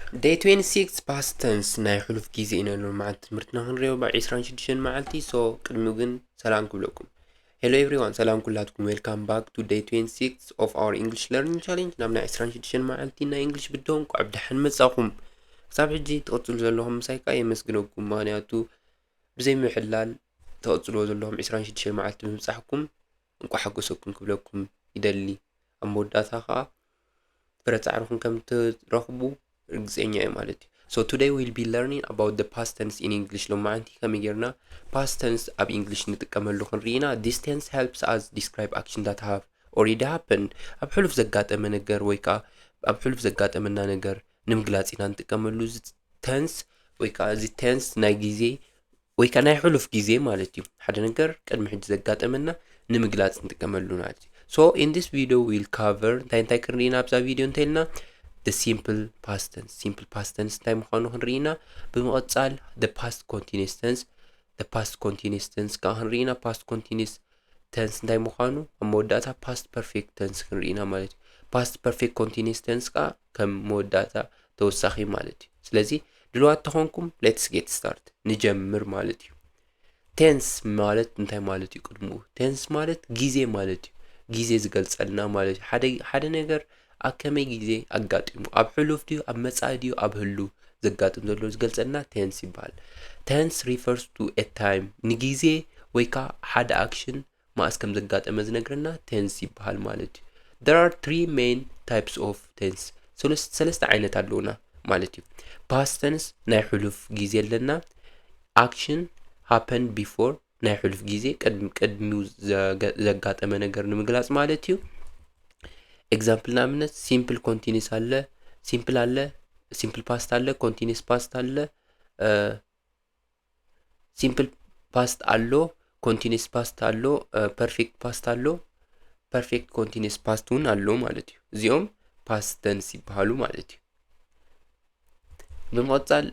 Day 26 past tense ናይ ሕሉፍ ጊዜ ኢና ንመዓልቲ ትምህርትና ክንሪኦ ብ26 መዓልቲ ሶ ቅድሚኡ ግን ሰላም ክብለኩም Hello everyone ሰላም ኩላትኩም welcome back to day 26 of our English learning challenge ናብ ናይ 26 መዓልቲ ናይ እንግሊሽ ብደውን ቋዕ ብድሕን መጻኹም ክሳብ ሕጂ ትቕጽሉ ዘለኹም ምሳይ ካ የመስግነኩም ምክንያቱ ብዘይ ምሕላል ተቕጽሉ ዘለኹም 26 መዓልቲ ብምጻሕኩም እንቋ ሓጎሰኩም ክብለኩም ይደሊ ኣብ መወዳእታ ኸዓ ፍረጻዕርኹም ከም ትረኽቡ እርግጠኛ እየ ማለት እዩ So today we'll be learning about the past tense in English ሎማዓንቲ ከመይ ጌርና past tense ኣብ English ንጥቀመሉ ክንሪና This tense helps us describe action that have already happened ኣብ ሕሉፍ ዘጋጠመ ነገር ወይ ከዓ ኣብ ሕሉፍ ዘጋጠመና ነገር ንምግላጽ ኢና ንጥቀመሉ tense ወይ ከዓ እዚ tense ናይ ጊዜ ወይ ከዓ ናይ ሕሉፍ ጊዜ ማለት እዩ ሓደ ነገር ቅድሚ ሕጂ ዘጋጠመና ንምግላጽ ንጥቀመሉ ማለት እዩ So in this video we'll cover እንታይ ክንሪና ኣብዛ ቪድዮ እንተልና the simple past tense time ምዃኑ ክንሪና ብምቕጻል the past continuous tense ካ ክንሪና past continuous tense እንታይ ምዃኑ ኣብ መወዳእታ past perfect tense ክንሪና ማለት እዩ past perfect continuous tense ካ ከም መወዳእታ ተወሳኺ ማለት እዩ ስለዚ ድልዋት ተኾንኩም let's get start ንጀምር ማለት እዩ tense ማለት እንታይ ማለት እዩ ቅድሙ tense ማለት ጊዜ ማለት እዩ ጊዜ ዝገልጸልና ማለት እዩ ሓደ ነገር ኣከመይ ጊዜ ኣጋጢሙ ኣብ ሕሉፍ ድዩ ኣብ መጻኢ ድዩ ኣብ ህሉ ዘጋጥም ዘሎ ዝገልጸልና tense ይባሃል tense refers to a time ንጊዜ ወይ ከዓ ሓደ action ማእስ ከም ዘጋጠመ ዝነግረና tense ይባሃል ማለት እዩ There are three main types of tense ሰለስተ ዓይነት ኣለውና ማለት እዩ past tense ናይ ሕሉፍ ጊዜ ኣለና action happened before ናይ ሕሉፍ ጊዜ ቅድሚው ዘጋጠመ ነገር ንምግላጽ ማለት እዩ Example ናምነት simple continuous አለ simple past አለ continuous past አለ simple past አሎ continuous past አሎ perfect past አሎ perfect continuous past ውን አሎ ማለት እዩ እዚኦም past tense ይባሃሉ ማለት እዩ በመቀጠል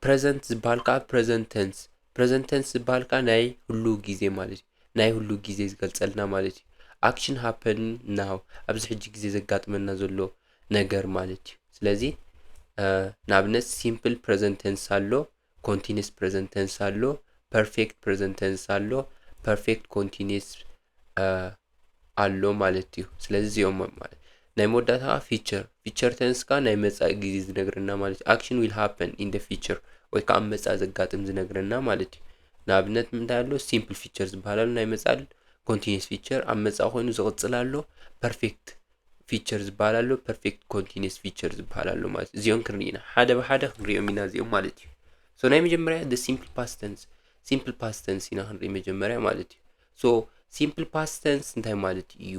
present ዝባሃል ካ present tense ዝባሃል ካ ናይ ሁሉ ጊዜ ማለት እዩ ናይ ሁሉ ጊዜ ዝገልጸልና ማለት እዩ action happen now ኣብዚ ሕጂ ጊዜ ዘጋጥመና ዘሎ ነገር ማለት እዩ ስለዚ ናብነት simple present tense አሎ continuous present tense አሎ perfect present tense አሎ perfect continuous አሎ ማለት እዩ ስለዚ እዚኦም ማለት ናይ መወዳእታ future tense ካ ናይ መጻኢ ጊዜ ዝነግረና ማለት እዩ action will happen in the future ወይ ከዓ መጻኢ ዘጋጥም ዝነግረና ማለት እዩ ናብነት ምንታይ አሎ simple features ዝባሃላሉ ናይ መጻኢ continuous feature ኣብ መጻኢ ኮይኑ ዝቕጽል ኣሎ perfect feature ዝባሃላሉ perfect continuous feature ዝባሃላሉ ማለት እዚኦም ክንሪና ሓደ በሓደ ክንሪኦም ኢና እዚኦም ማለት እዩ so ናይ መጀመርያ the simple past tense ኢና ክንሪ መጀመርያ ማለት እዩ so simple past tense እንታይ ማለት እዩ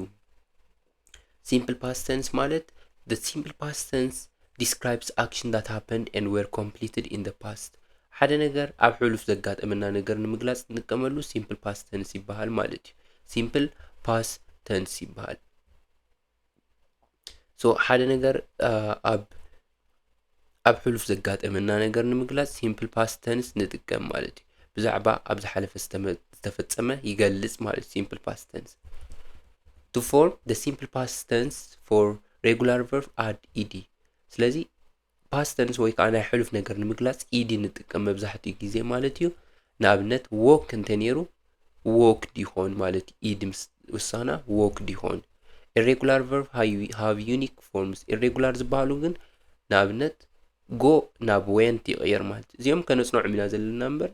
simple past tense ማለት the simple past tense describes action that happened and were completed in the past ሓደ ነገር ኣብ ሕሉፍ ዘጋጠመና ነገር ንምግላጽ ንጥቀመሉ simple past tense ይባሃል ማለት እዩ simple past tense ይባሃል so ሓደ ነገር ኣብ ሕሉፍ ዘጋጠመና ነገር ንምግላጽ simple past tense ንጥቀም ማለት እዩ ብዛዕባ ኣብ ዝሓለፈ ዝተፈጸመ ይገልጽ ማለት simple past tense to form the simple past tense for regular verb add ed ስለዚ past tense ወይ ከዓ ናይ ሕሉፍ ነገር ንምግላጽ ed ንጥቀም መብዛሕትኡ ጊዜ ማለት እዩ ንኣብነት walk እንተነይሩ walked ይሆን ማለት ed ውሳና walked ይሆን irregular verb have unique forms irregular ዝበሃሉ ግን ንኣብነት go ናብ went ይቕየር ማለት እዚኦም ከነጽንዖም ኢና ዘለና እምበር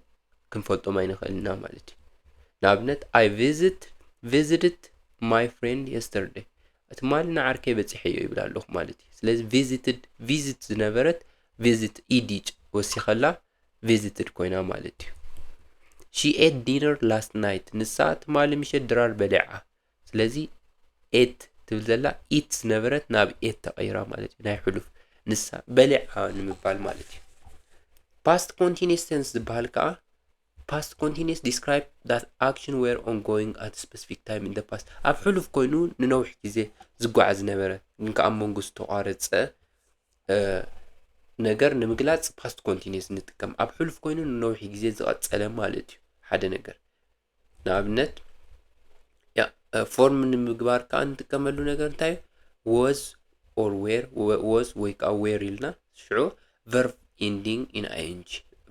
ክንፈልጦም ኣይንኽእልና ማለት እዩ ንኣብነት I visited my friend yesterday እቲ ማለት ንዓርከይ በፂሐዮ ይብል ኣለኹ ማለት እዩ ስለዚ visit ዝነበረት visit ed ወሲኸላ visited ኮይና ማለት እዩ She ate dinner last night ንሳት ማለ ምሸት ድራር በሊዓ ስለዚ ate ትብል ዘላ eat ዝነበረት ናብ ate ተቐይራ ማለት እዩ ናይ ሕሉፍ ንሳ በሊዓ ንምባል ማለት እዩ past continuous tense ዝበሃል ከዓ past continuous describe that action were ongoing at a specific time in the past ኣብ ሕሉፍ ኮይኑ ንነዊሕ ጊዜ ዝጓዓዝ ዝነበረ ግን ከዓ መንጎ ዝተቋረፀ ነገር ንምግላጽ past continuous ንጥቀም ኣብ ሕሉፍ ኮይኑ ንነዊሕ ጊዜ ዝቐጸለ ማለት እዩ ሓደ ነገር ንኣብነት ፎርም ንምግባር ከዓ ንጥቀመሉ ነገር እንታይ was or were was ወይ ከዓ were ኢልና ሽዑ verb ending in ing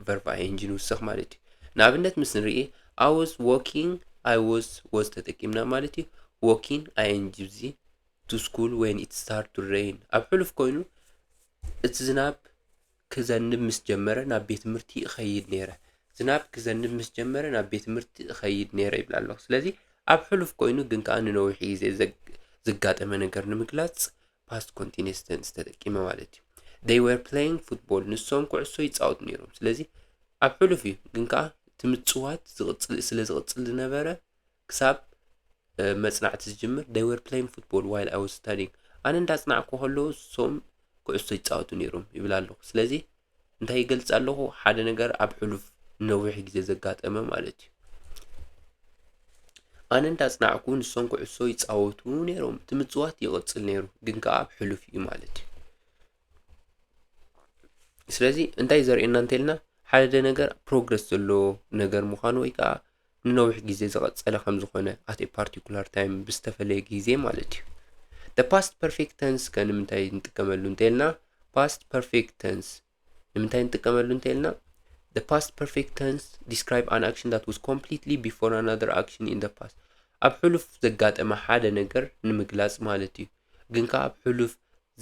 verb ing ንውስኽ ማለት እዩ ንኣብነት ምስ ንርኢ I was walking I was ተጠቂምና ማለት እዩ walking ing ብዚ to school when it started to rain ኣብ ሕሉፍ ኮይኑ እቲ ዝናብ ክዘንብ ምስ ጀመረ ናብ ቤት ትምህርቲ እኸይድ ነይረ ዝናብ ክዘንብ ምስ ጀመረ ናብ ቤት ትምህርቲ እኸይድ ነይረ ይብል ኣሎ ስለዚ ኣብ ሕሉፍ ኮይኑ ግን ከዓ ንነዊሕ ግዜ ዝጋጠመ ነገር ንምግላጽ past continuous tense ተጠቂመ ማለት እዩ they were playing football ንሶም ኩዕሶ ይጻወቱ ነይሮም ስለዚ ኣብ ሕሉፍ እዩ ግን ከዓ ትምጽዋት ስለ ዝቕጽል ዝነበረ ክሳብ መጽናዕቲ ዝጅምር they were playing football while I was studying ኣነ እንዳጽናዕኩ ከለዉ ሶም ኩዕሶ ይጻወቱ ነይሮም ይብል ኣሎ ስለዚ እንታይ ይገልጽ ኣለኹ ሓደ ነገር ኣብ ሕሉፍ ነዊሕ ግዜ ዘጋጠመ ማለት እዩ ኣነ እንዳጽናዕኩ ንሶም ኩዕሶ ይጻወቱ ነይሮም ትምጽዋት ይቕጽል ነይሩ ግን ከዓ ኣብ ሕሉፍ እዩ ማለት እዩ ስለዚ እንታይ ዘርእየና እንተልና ሓደ ነገር ፕሮግረስ ዘሎ ነገር ምዃኑ ወይ ከዓ ንነዊሕ ግዜ ዝቐጸለ ከም ዝኾነ at a particular time ብዝተፈለየ ግዜ ማለት እዩ the past perfect tense ከምንታይ እንጥቀመሉ እንተልና past perfect tense ንምንታይ እንጥቀመሉ እንተልና the past perfect tense describe an action that was completely before another action in the past ኣብ ሕሉፍ ዘጋጠመ ሓደ ነገር ንምግላጽ ማለት እዩ ግን ከዓ ኣብ ሕሉፍ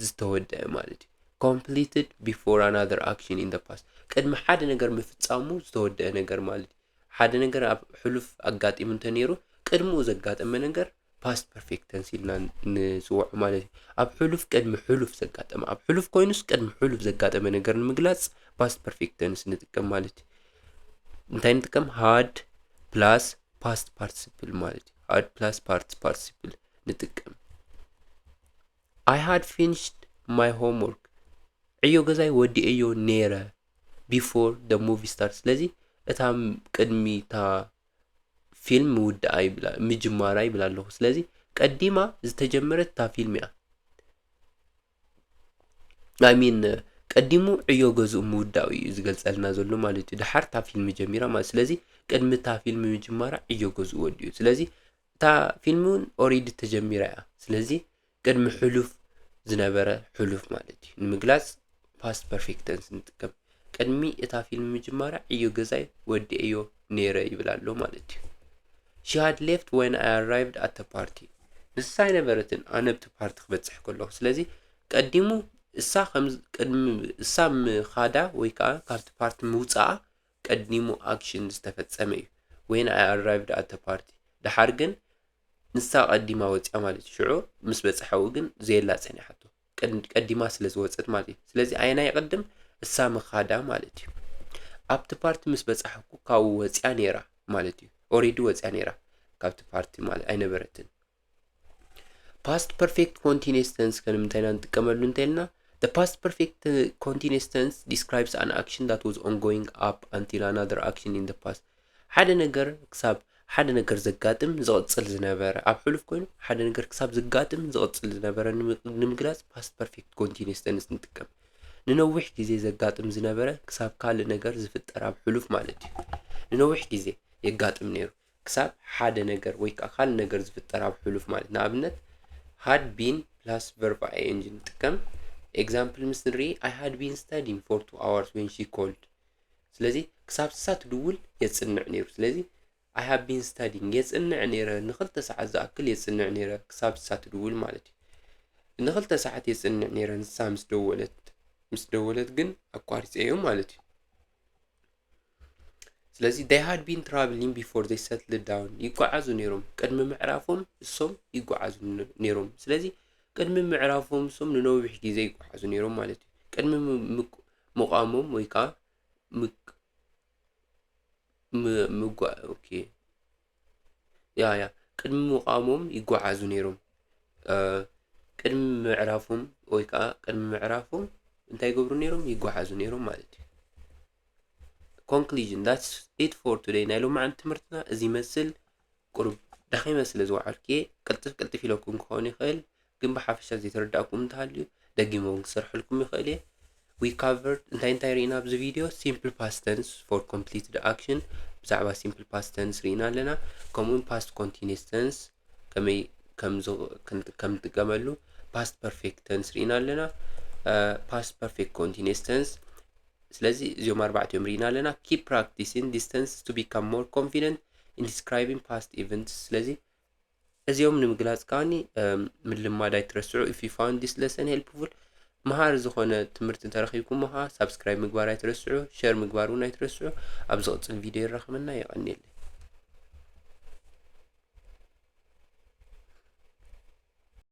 ዝተወድአ ማለት እዩ completed before another action in the past ቅድሚ ሓደ ነገር ምፍጻሙ ዝተወድአ ነገር ማለት እዩ ሓደ ነገር ኣብ ሕሉፍ ኣጋጢሙ እንተነይሩ ቅድሚኡ ዘጋጠመ ነገር past perfect tense ኢልና ንጽውዖ ማለት እዩ ኣብ ሕሉፍ ቅድሚ ሕሉፍ ዘጋጠመ ኣብ ሕሉፍ ኮይኑስ ቅድሚ ሕሉፍ ዘጋጠመ ነገር ንምግላጽ past perfect tense ንጥቀም ማለት እዩ እንታይ ንጥቀም had plus past participle ማለት እዩ had plus past participle ንጥቀም I had finished my homework ዕዮ ገዛይ ወዲአዮ ነይረ before the movie starts ስለዚ እታ ቅድሚታ ፊልም ውድኣ ይብላ ምጅማራ ይብላ ኣለኹ ስለዚ ቀዲማ ዝተጀመረት እታ ፊልም እያ I mean ቀዲሙ ዕዮ ገዝኡ ምውዳኡ እዩ ዝገልጸልና ዘሎ ማለት እዩ ድሓር እታ ፊልም ጀሚራ ማለት ስለዚ ቅድሚ እታ ፊልም ምጅማራ ዕዮ ገዝኡ ወዲኡ ስለዚ እታ ፊልም ኦሬዲ ተጀሚራ እያ ስለዚ ቅድሚ ሕሉፍ ዝነበረ ሕሉፍ ማለት እዩ ንምግላጽ past perfect tense ንጥቀም ቅድሚ እታ ፊልም ምጅማራ ዕዮ ገዛይ ወዲአዮ ነይረ ይብል ኣሎ ማለት እዩ she had left when I arrived at the party ንሳ ነበረትን ኣነ ብቲ ፓርቲ ክበጽሕ ከለኹ ስለዚ ቀዲሙ እሳ ከም ቅድሚ እሳ ምኻዳ ወይ ከዓ ካብቲ ፓርቲ ምውጻኣ ቀዲሙ ኣክሽን ዝተፈጸመ እዩ when I arrived at the party ድሓር ግን ንሳ ቀዲማ ወጽያ ማለት እዩ ሽዑ ምስ በጽሐው ግን ዘየላ ጸኒሓቶ ቀዲማ ስለ ዝወጸት ማለት እዩ ስለዚ ኣይና ይቀድም እሳ ምኻዳ ማለት እዩ ኣብቲ ፓርቲ ምስ በጽሐኩ ካብ ወጽያ ነይራ ማለት እዩ ኦሬዲ ወጽያ ነይራ ካብቲ ፓርቲ ማለት ኣይነበረትን past perfect continuous tense ከምንታይና እንጥቀመሉ እንተልና the past perfect continuous tense describes an action that was ongoing up until another action in the past ሓደ ነገር ክሳብ ሓደ ነገር ዘጋጥም ዝቕጽል ዝነበረ ኣብ ሕሉፍ ኮይኑ ሓደ ነገር ክሳብ ዝጋጥም ዝቕጽል ዝነበረ ንምግላጽ past perfect continuous tense ንጥቀም ንነዊሕ ግዜ ዘጋጥም ዝነበረ ክሳብ ካልእ ነገር ዝፍጠር ኣብ ሕሉፍ ማለት እዩ ንነዊሕ ግዜ የጋጥም ነይሩ ክሳብ ሓደ ነገር ወይ ከዓ ካልእ ነገር ዝፍጠር ኣብ ሕሉፍ ማለት ንኣብነት had been plus verb ing ንጥቀም example ምስ ንርኢ I had been studying for 2 hours when she called ስለዚ ክሳብ ሳት ድውል የጽንዕ ነይሩ ስለዚ I have been studying የጽንዕ ነይረ ንኽልተ ሰዓት ዝኣክል የጽንዕ ነይረ ክሳብ ሳት ድውል ማለት እዩ ንኽልተ ሰዓት የጽንዕ ነይረ ንሳ ምስ ደወለት ግን ኣቋሪፀዮ ማለት እዩ ስለዚ they had been traveling before they settled down ይጓዓዙ ነይሮም ቅድሚ ምዕራፎም እሶም ይጓዓዙ ነይሮም ስለዚ ቅድሚ ምዕራፎም እሶም ንነዊሕ ግዜ ይጓዓዙ ነይሮም ማለት እዩ ቅድሚ ምቋሞም ወይ ከዓ ኦኬ ያ ቅድሚ ምቋሞም ይጓዓዙ ነይሮም ቅድሚ ምዕራፎም ወይ ከዓ ቅድሚ ምዕራፎም እንታይ ገብሩ ነይሮም ይጓዓዙ ነይሮም ማለት እዩ conclusion that's it for today ናይ ሎማዓን ትምህርትና እዚ መስል ቁርብ ዳኺመ ስለ ዝወዓልኩ ቅልጥፍ ኢለኩም ክኾን ይኽእል ግን ብሓፈሻ ዘይተረዳእኩም እንተሃልዩ ደጊሞም ክሰርሐልኩም ይኽእል እየ we covered እንታይ ርኢና ኣብዚ ቪድዮ simple past tense for completed action ብዛዕባ simple past tense ርኢና ኣለና ከምኡውን past continuous tense ከመይ ከም ንጥቀመሉ past perfect tense ርኢና ኣለና past perfect continuous tense ስለዚህ እዚኦም ኣርባዕትዮም ሪኢና ኣለና keep practicing distance to become more confident in describing past events ስለዚህ እዚኦም ንምግላጽ ከዓኒ ምልማድ ኣይትረስዑ if you found this lesson helpful መሃር ዝኾነ ትምህርቲ እንተረኺብኩሞ ከዓ ሳብስክራይብ ምግባር ኣይትረስዑ ሼር ምግባር እውን ኣይትረስዑ ኣብ ዝቕፅል ቪድዮ ይራኸበና ይቐኒየለይ